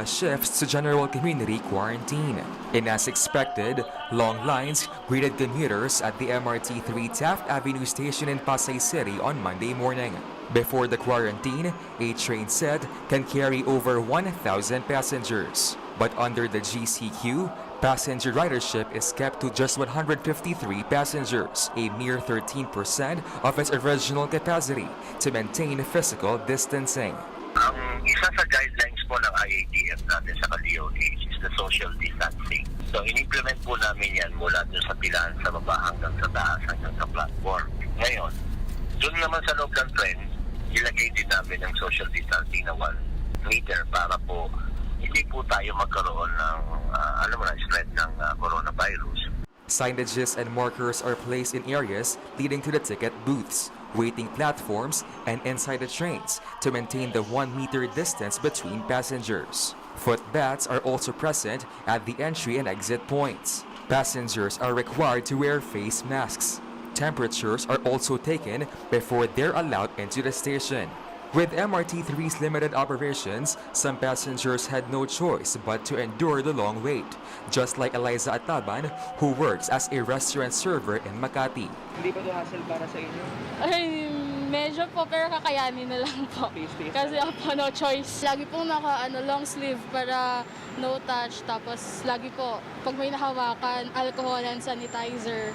shifts to general community quarantine. And as expected, long lines greeted commuters at the MRT-3 Taft Avenue station in Pasay City on Monday morning. Before the quarantine, a train set can carry over 1,000 passengers. But under the GCQ, passenger ridership is kept to just 153 passengers, a mere 13% of its original capacity, to maintain physical distancing. Ang isa sa guidelines po ng IATF natin sa DOH is the social distancing. So, in-implement po namin yan mula dun sa pilahan sa baba hanggang sa taas hanggang sa platform. Ngayon, dun naman sa loob ng train, ilagay din namin ang social distancing na 1 meter para po hindi po tayo magkaroon ng spread ng coronavirus. Signages and markers are placed in areas leading to the ticket booths, waiting platforms, and inside the trains to maintain the 1-meter distance between passengers. Footbaths are also present at the entry and exit points. Passengers are required to wear face masks. Temperatures are also taken before they're allowed into the station. With MRT-3's limited operations, some passengers had no choice but to endure the long wait, just like Eliza Ataban, who works as a restaurant server in Makati. Hindi ba ito hassle para sa inyo? Ay, medyo po, pero kakayanin na lang po. Kasi ako, no choice. Lagi pong long sleeve para no touch. Tapos lagi po, pag may nahawakan, alcohol and sanitizer.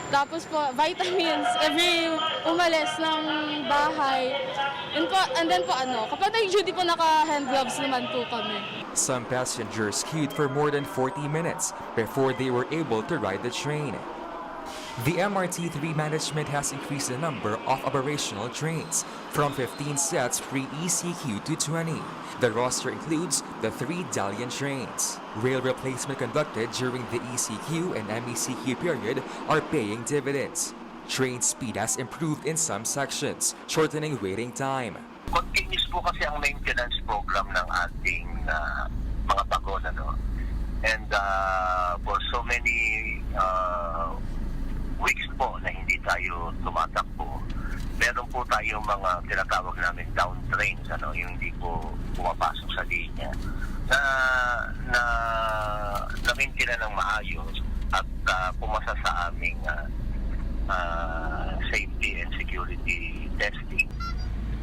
Tapos po, vitamins, every umalis ng bahay. And then po, kapag nag-duty po, naka-hand gloves naman po kami. Some passengers queued for more than 40 minutes before they were able to ride the train. The MRT-3 management has increased the number of operational trains from 15 sets pre-ECQ to 20. The roster includes the 3 Dalian trains. Rail replacement conducted during the ECQ and MECQ period are paying dividends. Train speed has improved in some sections, shortening waiting time. Continuous po kasi ang maintenance program ng ating mga bagon, And for so many weeks po na hindi tayo tumatakbo, meron po tayong mga tinatawag namin down trains, yung hindi po pumapasok sa linya, na maintain ng maayos at pumasa sa aming safety and security testing.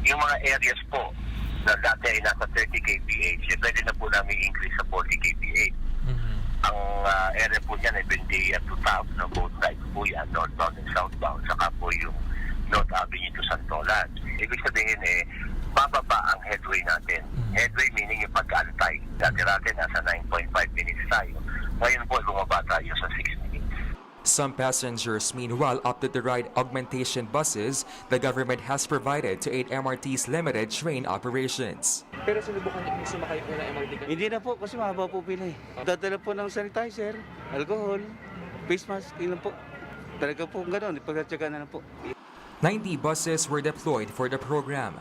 Yung mga areas po na dati ay nasa 30 kph, pwede na po namin increase sa 40 kph. Ang area po niyan ay Bendia to Taft, both sides po yan, northbound and southbound, saka po yung North Avenue to Santolan. Ibig sabihin bababa ang headway natin. Headway meaning yung pag-antay. Dati nasa 9.5 minutes tayo. Ngayon po bumaba tayo sa 6 minutes. Some passengers, meanwhile, opted to ride augmentation buses the government has provided to aid MRT's limited train operations. Pero sinubukan niyo sumakay po ng MRT? Hindi na po kasi mahaba po pila eh. Dadala po ng sanitizer, alcohol, face mask, yun po. Talaga po gano'n, ipagkatsaga na po. 90 buses were deployed for the program.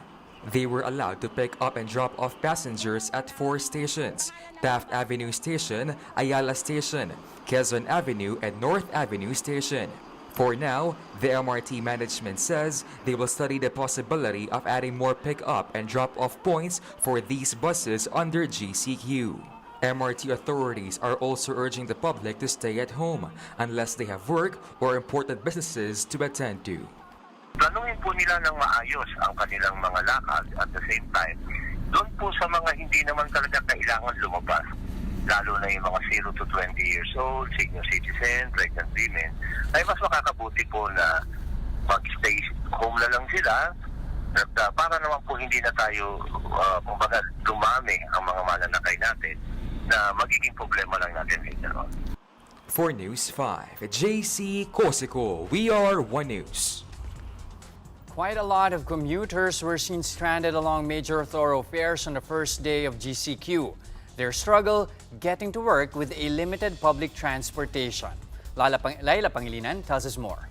They were allowed to pick up and drop off passengers at 4 stations: Taft Avenue Station, Ayala Station, Quezon Avenue, and North Avenue Station. For now, the MRT management says they will study the possibility of adding more pick-up and drop-off points for these buses under GCQ. MRT authorities are also urging the public to stay at home unless they have work or important businesses to attend to. Planuhin po nila ng maayos ang kanilang mga lakad at the same time, doon po sa mga hindi naman talaga kailangan lumabas, lalo na yung mga 0 to 20 years old, senior citizen, pregnant women, ay mas makakabuti po na mag-stay home na lang sila at para naman po hindi na tayo kumbaga dumami ang mga mananakay natin na magiging problema lang natin later on. For News 5, JC Cosico, we are One News. Quite a lot of commuters were seen stranded along major thoroughfares on the first day of GCQ. Their struggle getting to work with a limited public transportation. Laila Pangilinan tells us more.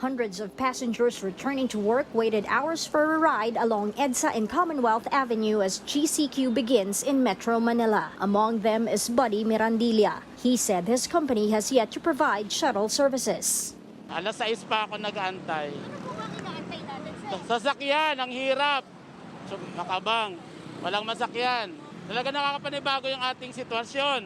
Hundreds of passengers returning to work waited hours for a ride along EDSA and Commonwealth Avenue as GCQ begins in Metro Manila. Among them is Buddy Mirandilla. He said his company has yet to provide shuttle services. Alas 6 pa ako nag-aantay. Ano po ang inaantay natin, sir? Sasakyan, ang hirap. So, makabang. walang masakyan. Talaga nakakapanibago yung ating sitwasyon.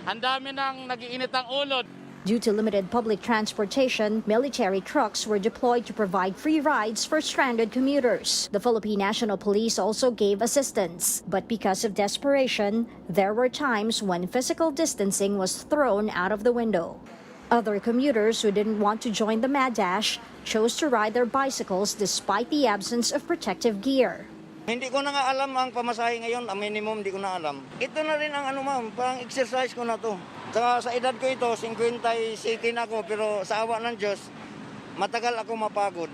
Ang dami nang nagiinit ang ulo. Due to limited public transportation, military trucks were deployed to provide free rides for stranded commuters. The Philippine National Police also gave assistance. But because of desperation, there were times when physical distancing was thrown out of the window. Other commuters who didn't want to join the mad dash chose to ride their bicycles despite the absence of protective gear. Hindi ko na nga alam ang pamasahe ngayon, ang minimum hindi ko na alam. Ito na rin ang ma'am, parang exercise ko na to. Sa edad ko ito, 57 na ako, pero sa awa ng Diyos, matagal ako mapagod.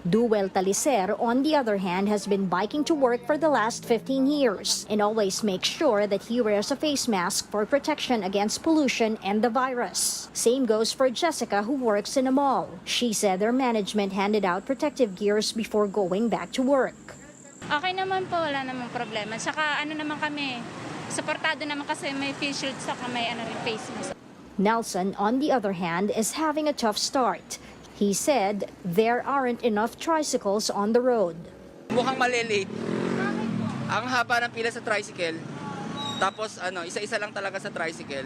Duel Talicer, on the other hand, has been biking to work for the last 15 years and always makes sure that he wears a face mask for protection against pollution and the virus. Same goes for Jessica, who works in a mall. She said their management handed out protective gears before going back to work. Okay naman po, wala namang problema. Saka ano naman kami, supportado naman kasi may face shield saka may face mask. Nelson, on the other hand, is having a tough start. He said there aren't enough tricycles on the road. Mukhang malilate. Ang haba ng pila sa tricycle. Tapos isa-isa lang talaga sa tricycle.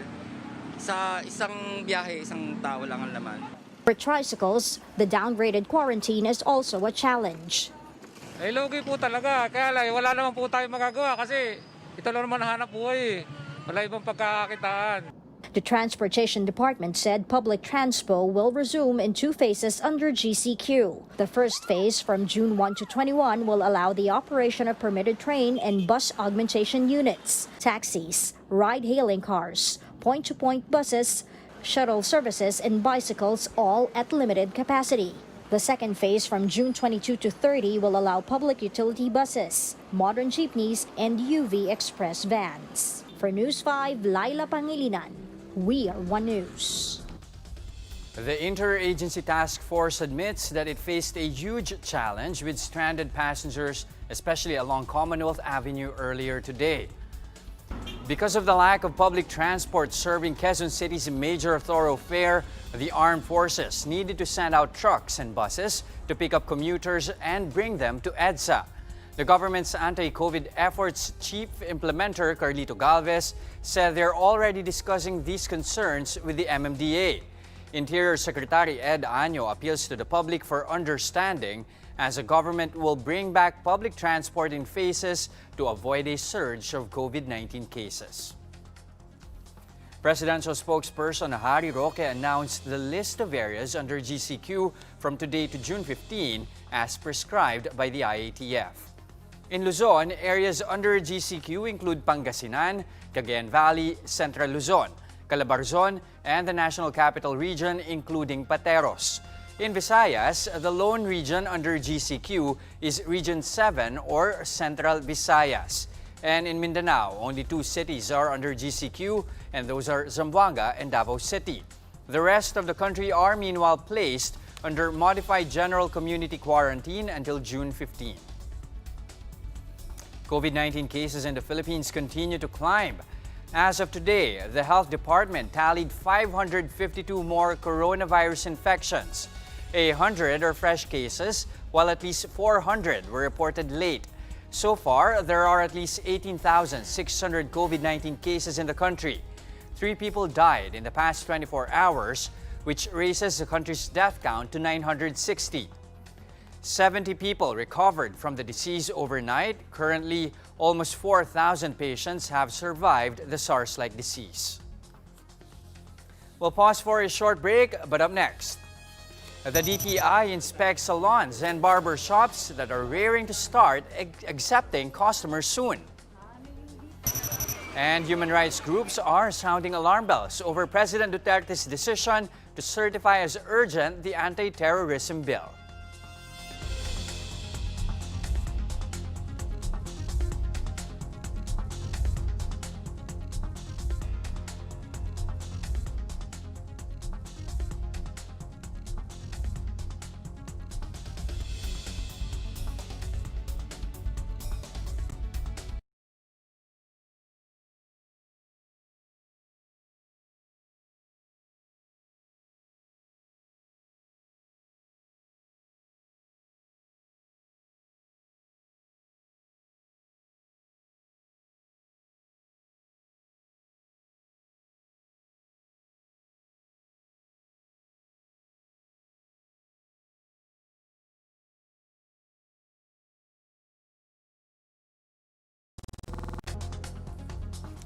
Sa isang biyahe, isang tao lang ang laman. For tricycles, the downgraded quarantine is also a challenge. Lugi po talaga. Kaya wala naman po tayo magagawa kasi ito lang naman hanap buhay. Wala ibang pagkakakitaan. The Transportation Department said public transpo will resume in 2 phases under GCQ. The first phase, from June 1 to 21, will allow the operation of permitted train and bus augmentation units, taxis, ride-hailing cars, point-to-point buses, shuttle services, and bicycles, all at limited capacity. The second phase, from June 22 to 30, will allow public utility buses, modern jeepneys, and UV Express vans. For News 5, Laila Pangilinan, We Are One News. The Interagency Task Force admits that it faced a huge challenge with stranded passengers, especially along Commonwealth Avenue earlier today. Because of the lack of public transport serving Quezon City's major thoroughfare, the armed forces needed to send out trucks and buses to pick up commuters and bring them to EDSA. The government's anti-COVID efforts chief implementer, Carlito Galvez, said they're already discussing these concerns with the MMDA. Interior Secretary Ed Año appeals to the public for understanding as the government will bring back public transport in phases to avoid a surge of COVID-19 cases. Presidential spokesperson Harry Roque announced the list of areas under GCQ from today to June 15 as prescribed by the IATF. In Luzon, areas under GCQ include Pangasinan, Cagayan Valley, Central Luzon, Calabarzon, and the National Capital Region, including Pateros. In Visayas, the lone region under GCQ is Region 7 or Central Visayas. And in Mindanao, only 2 cities are under GCQ, and those are Zamboanga and Davao City. The rest of the country are meanwhile placed under modified general community quarantine until June 15. COVID-19 cases in the Philippines continue to climb. As of today, the Health Department tallied 552 more coronavirus infections. 100 are fresh cases, while at least 400 were reported late. So far, there are at least 18,600 COVID-19 cases in the country. 3 people died in the past 24 hours, which raises the country's death count to 960. 70 people recovered from the disease overnight. Currently, almost 4,000 patients have survived the SARS-like disease. We'll pause for a short break, but up next, the DTI inspects salons and barber shops that are raring to start accepting customers soon. And human rights groups are sounding alarm bells over President Duterte's decision to certify as urgent the anti-terrorism bill.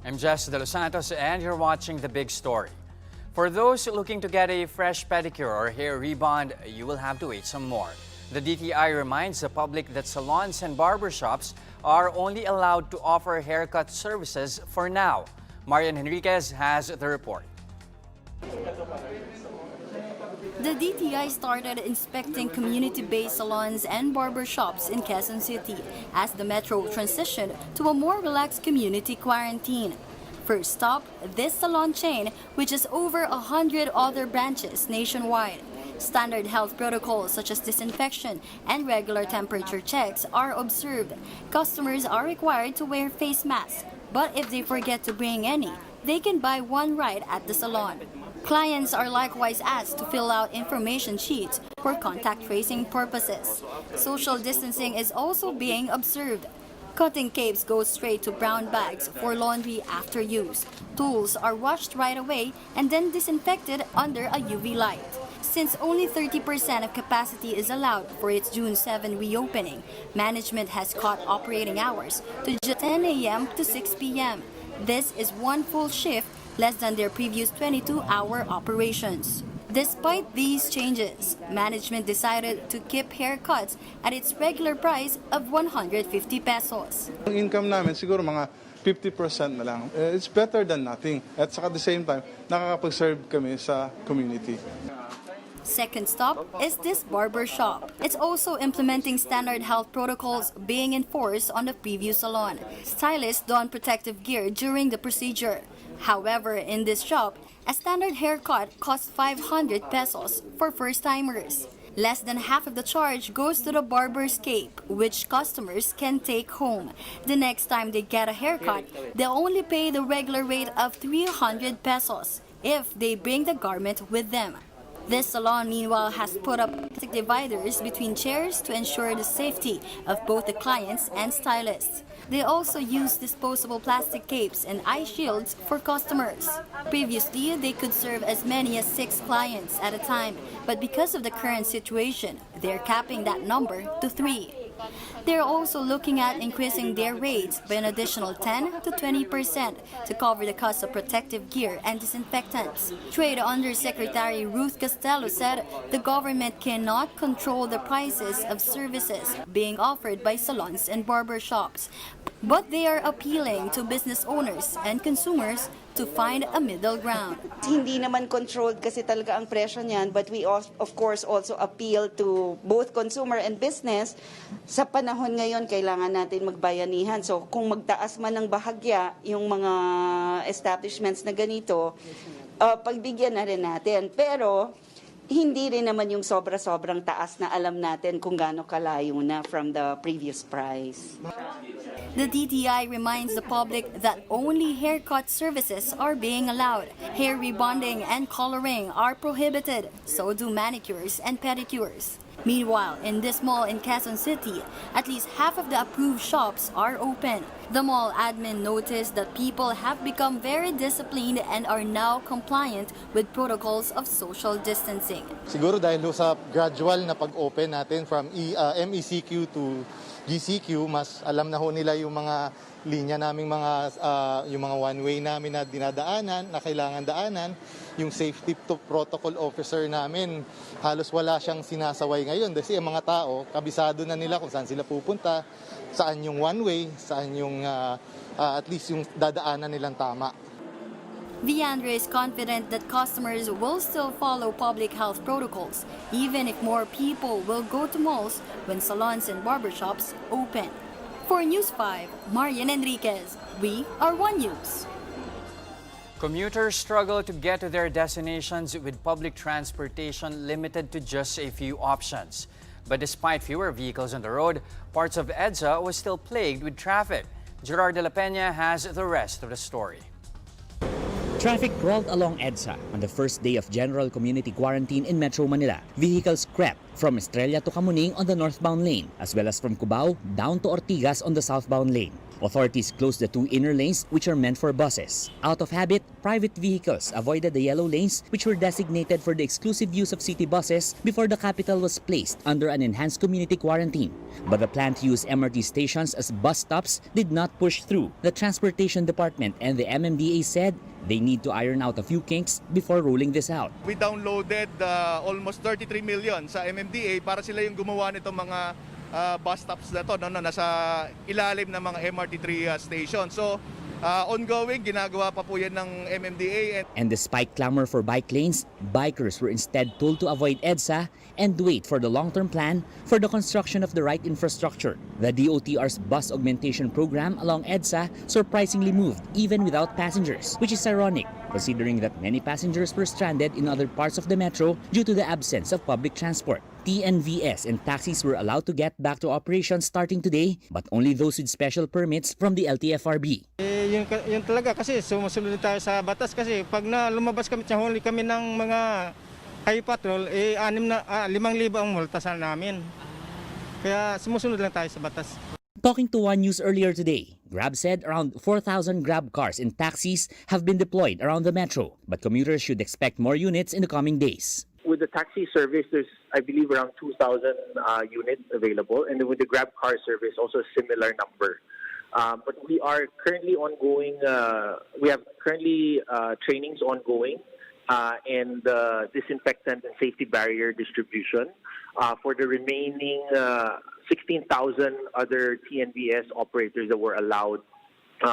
I'm Jess De Los Santos and you're watching The Big Story. For those looking to get a fresh pedicure or hair rebond, you will have to wait some more. The DTI reminds the public that salons and barbershops are only allowed to offer haircut services for now. Marian Henriquez has the report. The DTI started inspecting community-based salons and barbershops in Quezon City as the metro transitioned to a more relaxed community quarantine. First stop, this salon chain, which has over 100 other branches nationwide. Standard health protocols such as disinfection and regular temperature checks are observed. Customers are required to wear face masks, but if they forget to bring any, they can buy one right at the salon. Clients are likewise asked to fill out information sheets for contact tracing purposes. Social distancing is also being observed. Cutting capes go straight to brown bags for laundry after use. Tools are washed right away and then disinfected under a UV light. Since only 30% of capacity is allowed for its June 7 reopening, management has cut operating hours to just 10 a.m. to 6 p.m. This is one full shift, less than their previous 22-hour operations. Despite these changes, management decided to keep haircuts at its regular price of 150 pesos. Ang income namin siguro mga 50% na lang. It's better than nothing. At saka at the same time, nakakapag-serve kami sa community. Second stop is this barber shop. It's also implementing standard health protocols being enforced on the previous salon. Stylists don protective gear during the procedure. However, in this shop, a standard haircut costs 500 pesos for first-timers. Less than half of the charge goes to the barber's cape, which customers can take home. The next time they get a haircut, they'll only pay the regular rate of 300 pesos if they bring the garment with them. This salon, meanwhile, has put up plastic dividers between chairs to ensure the safety of both the clients and stylists. They also use disposable plastic capes and eye shields for customers. Previously, they could serve as many as 6 clients at a time, but because of the current situation, they're capping that number to 3. They're also looking at increasing their rates by an additional 10 to 20% to cover the cost of protective gear and disinfectants. Trade Undersecretary Ruth Castello said the government cannot control the prices of services being offered by salons and barbershops, but they are appealing to business owners and consumers to find a middle ground. Hindi naman controlled kasi talaga ang presyo niyan, but we of course also appeal to both consumer and business. Sa panahon ngayon, kailangan natin magbayanihan. So kung magtaas man ng bahagya yung mga establishments na ganito, pagbigyan na rin natin. Pero hindi rin naman yung sobra-sobrang taas na alam natin kung gaano kalayo na from the previous price. The DTI reminds the public that only haircut services are being allowed. Hair rebonding and coloring are prohibited, so do manicures and pedicures. Meanwhile, in this mall in Quezon City, at least half of the approved shops are open. The mall admin noticed that people have become very disciplined and are now compliant with protocols of social distancing. Siguro dahil sa gradual na pag-open natin from MECQ to GCQ, mas alam na ho nila yung mga linya naming yung mga one-way namin na dinadaanan, na kailangan daanan. Yung safety protocol officer namin, halos wala siyang sinasaway ngayon kasi ang mga tao, kabisado na nila kung saan sila pupunta, saan yung one-way, saan yung at least yung dadaanan nilang tama. Viandre is confident that customers will still follow public health protocols, even if more people will go to malls when salons and barbershops open. For News 5, Marian Enriquez, we are One News. Commuters struggle to get to their destinations with public transportation limited to just a few options. But despite fewer vehicles on the road, parts of EDSA was still plagued with traffic. Gerard de la Peña has the rest of the story. Traffic crawled along EDSA on the first day of general community quarantine in Metro Manila. Vehicles crept from Estrella to Camuning on the northbound lane, as well as from Cubao down to Ortigas on the southbound lane. Authorities closed the two inner lanes which are meant for buses. Out of habit, private vehicles avoided the yellow lanes which were designated for the exclusive use of city buses before the capital was placed under an enhanced community quarantine. But the plan to use MRT stations as bus stops did not push through. The Transportation Department and the MMDA said they need to iron out a few kinks before rolling this out. We downloaded almost 33 million sa MMDA para sila yung gumawa nitong mga bus stops na to, nasa ilalim ng mga MRT3 station. So, ongoing, ginagawa pa po yan ng MMDA. And despite clamor for bike lanes, bikers were instead told to avoid EDSA and wait for the long-term plan for the construction of the right infrastructure. The DOTR's bus augmentation program along EDSA surprisingly moved even without passengers, which is ironic considering that many passengers were stranded in other parts of the metro due to the absence of public transport. TNVS and taxis were allowed to get back to operations starting today, but only those with special permits from the LTFRB. Yun talaga kasi sumusunod tayo sa batas kasi pag lumabas kami, huli kami ng mga high patrol, 5,000 ang multa sa namin. Kaya sumusunod lang tayo sa batas. Talking to One News earlier today, Grab said around 4,000 Grab cars and taxis have been deployed around the metro, but commuters should expect more units in the coming days. With the taxi service, there's, I believe, around 2,000 units available. And then with the Grab car service, also a similar number. But we are currently ongoing, we have currently trainings ongoing and disinfectant and safety barrier distribution for the remaining 16,000 other TNVS operators that were allowed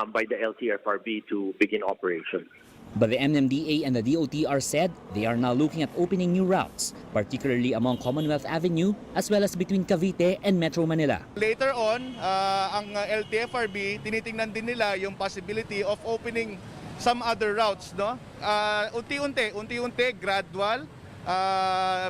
by the LTFRB to begin operation. But the MMDA and the DOTR said they are now looking at opening new routes, particularly along Commonwealth Avenue as well as between Cavite and Metro Manila. Later on, ang LTFRB, tinitingnan din nila yung possibility of opening some other routes, no? Unti-unti, gradual,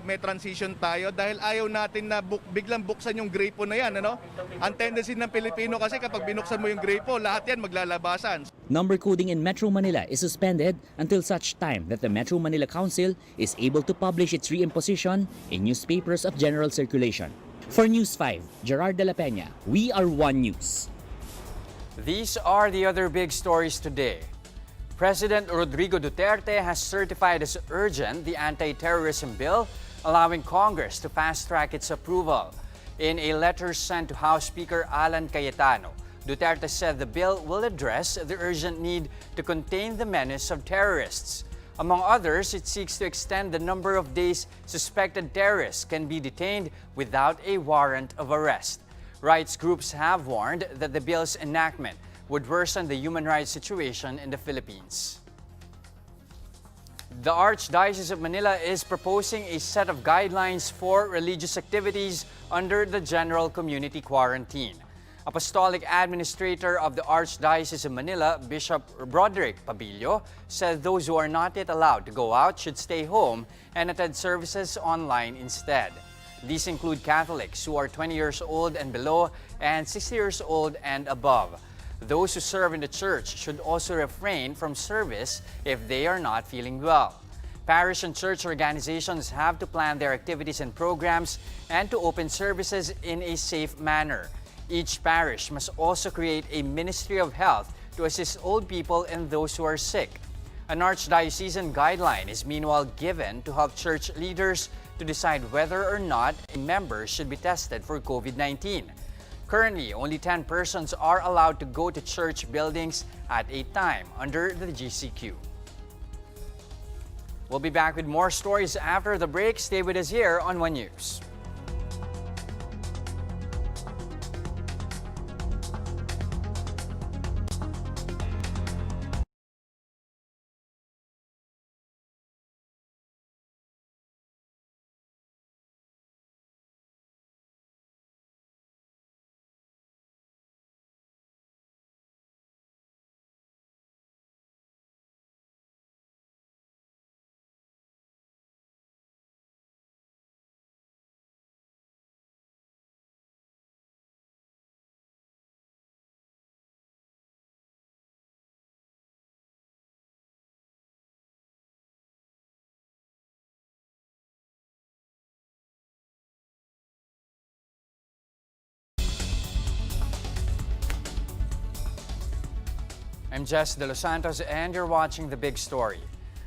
may transition tayo dahil ayaw natin na biglang buksan yung grapo na yan, ano? Ang tendency ng Pilipino kasi kapag binuksan mo yung grapo, lahat yan maglalabasan. Number coding in Metro Manila is suspended until such time that the Metro Manila Council is able to publish its reimposition in newspapers of general circulation. For News 5, Gerard de la Peña, we are One News. These are the other big stories today. President Rodrigo Duterte has certified as urgent the anti-terrorism bill, allowing Congress to fast-track its approval. In a letter sent to House Speaker Alan Cayetano, Duterte said the bill will address the urgent need to contain the menace of terrorists. Among others, it seeks to extend the number of days suspected terrorists can be detained without a warrant of arrest. Rights groups have warned that the bill's enactment would worsen the human rights situation in the Philippines. The Archdiocese of Manila is proposing a set of guidelines for religious activities under the general community quarantine. Apostolic Administrator of the Archdiocese of Manila, Bishop Broderick Pabilio, said those who are not yet allowed to go out should stay home and attend services online instead. These include Catholics who are 20 years old and below and 60 years old and above. Those who serve in the church should also refrain from service if they are not feeling well. Parish and church organizations have to plan their activities and programs and to open services in a safe manner. Each parish must also create a Ministry of Health to assist old people and those who are sick. An archdiocesan guideline is meanwhile given to help church leaders to decide whether or not a member should be tested for COVID-19. Currently, only 10 persons are allowed to go to church buildings at a time under the GCQ. We'll be back with more stories after the break. Stay with us here on One News. I'm Jess De Los Santos and you're watching The Big Story.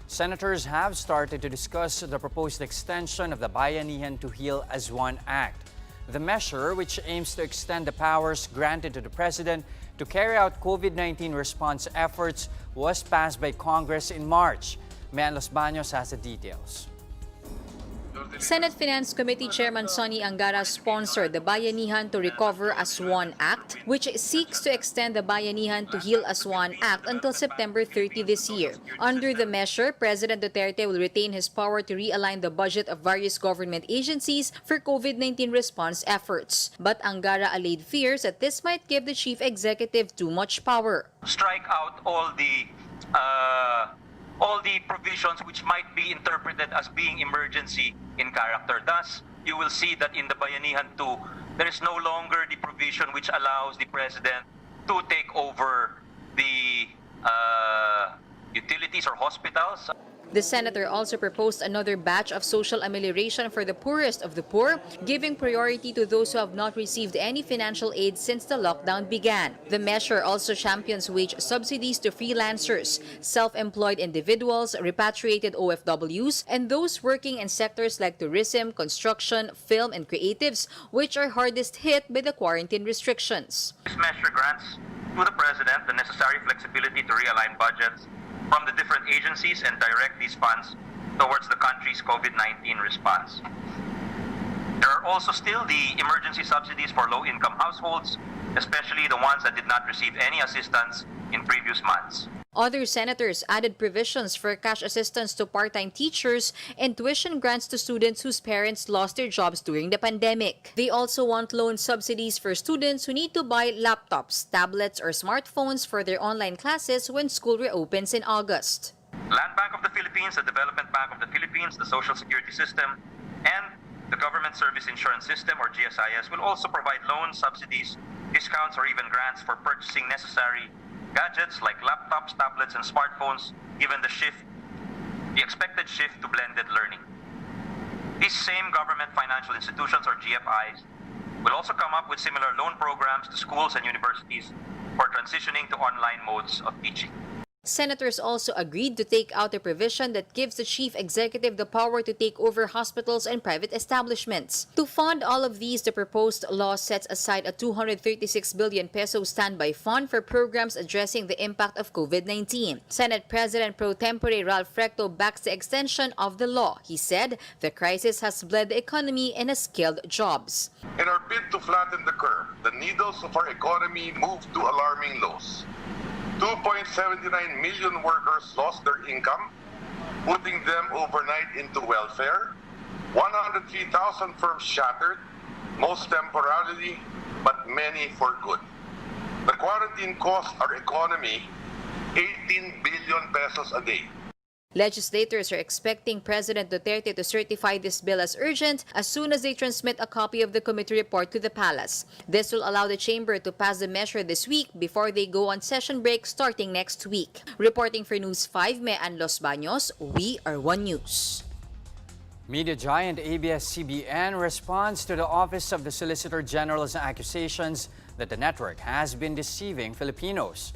Senators have started to discuss the proposed extension of the Bayanihan to Heal as One Act. The measure, which aims to extend the powers granted to the President to carry out COVID-19 response efforts, was passed by Congress in March. Mean Los Baños has the details. Senate Finance Committee Chairman Sonny Angara sponsored the Bayanihan to Recover as One Act, which seeks to extend the Bayanihan to Heal as One Act until September 30 this year. Under the measure, President Duterte will retain his power to realign the budget of various government agencies for COVID-19 response efforts. But Angara allayed fears that this might give the chief executive too much power. Strike out all the provisions which might be interpreted as being emergency in character. Thus, you will see that in the Bayanihan 2, there is no longer the provision which allows the President to take over the utilities or hospitals. The senator also proposed another batch of social amelioration for the poorest of the poor, giving priority to those who have not received any financial aid since the lockdown began. The measure also champions wage subsidies to freelancers, self-employed individuals, repatriated OFWs, and those working in sectors like tourism, construction, film, and creatives, which are hardest hit by the quarantine restrictions. This measure grants to the President the necessary flexibility to realign budgets from the different agencies and direct these funds towards the country's COVID-19 response. There are also still the emergency subsidies for low-income households, especially the ones that did not receive any assistance in previous months. Other senators added provisions for cash assistance to part-time teachers and tuition grants to students whose parents lost their jobs during the pandemic. They also want loan subsidies for students who need to buy laptops, tablets, or smartphones for their online classes when school reopens in August. Land Bank of the Philippines, the Development Bank of the Philippines, the Social Security System, and the Government Service Insurance System, or GSIS, will also provide loans, subsidies, discounts, or even grants for purchasing necessary gadgets like laptops, tablets, and smartphones, given the expected shift to blended learning. These same government financial institutions, or GFIs, will also come up with similar loan programs to schools and universities for transitioning to online modes of teaching. Senators also agreed to take out a provision that gives the chief executive the power to take over hospitals and private establishments. To fund all of these, the proposed law sets aside a 236 billion peso standby fund for programs addressing the impact of COVID-19. Senate President Pro Tempore Ralph Recto backs the extension of the law. He said the crisis has bled the economy and has killed jobs. In our bid to flatten the curve, the needles of our economy moved to alarming lows. 2.79 million workers lost their income, putting them overnight into welfare. 103,000 firms shattered, most temporarily, but many for good. The quarantine cost our economy 18 billion pesos a day. Legislators are expecting President Duterte to certify this bill as urgent as soon as they transmit a copy of the committee report to the palace. This will allow the chamber to pass the measure this week before they go on session break starting next week. Reporting for News 5, Mean Los Baños, we are One News. Media giant ABS-CBN responds to the Office of the Solicitor General's accusations that the network has been deceiving Filipinos.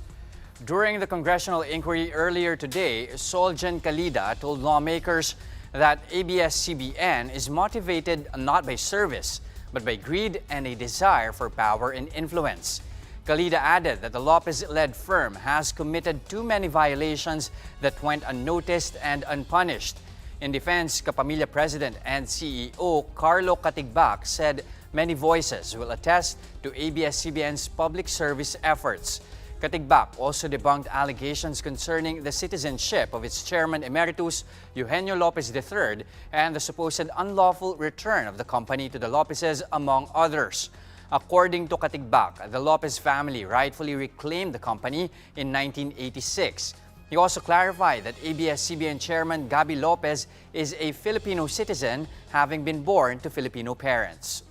During the congressional inquiry earlier today, Solgen Calida told lawmakers that ABS-CBN is motivated not by service, but by greed and a desire for power and influence. Calida added that the Lopez-led firm has committed too many violations that went unnoticed and unpunished. In defense, Kapamilya President and CEO Carlo Katigbak said many voices will attest to ABS-CBN's public service efforts. Katigbak also debunked allegations concerning the citizenship of its chairman emeritus, Eugenio Lopez III, and the supposed unlawful return of the company to the Lopezes, among others. According to Katigbak, the Lopez family rightfully reclaimed the company in 1986. He also clarified that ABS-CBN chairman Gabi Lopez is a Filipino citizen, having been born to Filipino parents.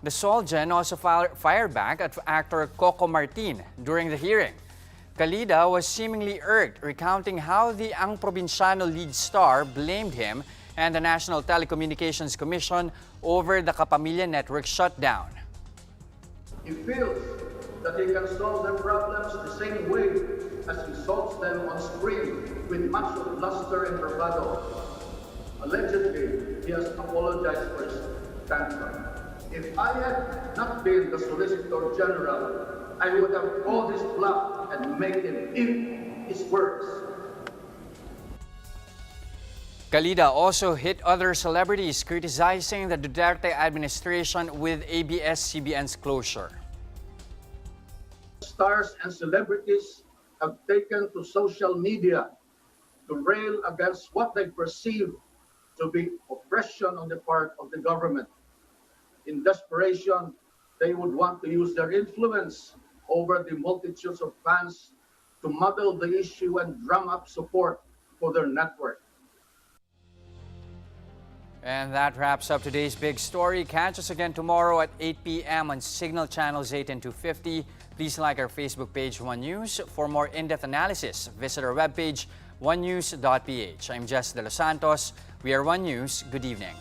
The Solgen also fired back at actor Coco Martin during the hearing. Calida was seemingly irked, recounting how the Ang Provinciano lead star blamed him and the National Telecommunications Commission over the Kapamilya Network shutdown. He feels that he can solve their problems the same way as he solves them on screen with much of bluster and bravado. Allegedly, he has apologized for his tantrum. If I had not been the Solicitor General, I would have called his bluff and made him eat his words. Kalida also hit other celebrities criticizing the Duterte administration with ABS-CBN's closure. Stars and celebrities have taken to social media to rail against what they perceive to be oppression on the part of the government. In desperation, they would want to use their influence over the multitudes of fans to muddle the issue and drum up support for their network. And that wraps up today's big story. Catch us again tomorrow at 8 p.m. on Signal Channels 8 and 250. Please like our Facebook page, One News. For more in-depth analysis, visit our webpage, onenews.ph. I'm Jess De Los Santos. We are One News. Good evening.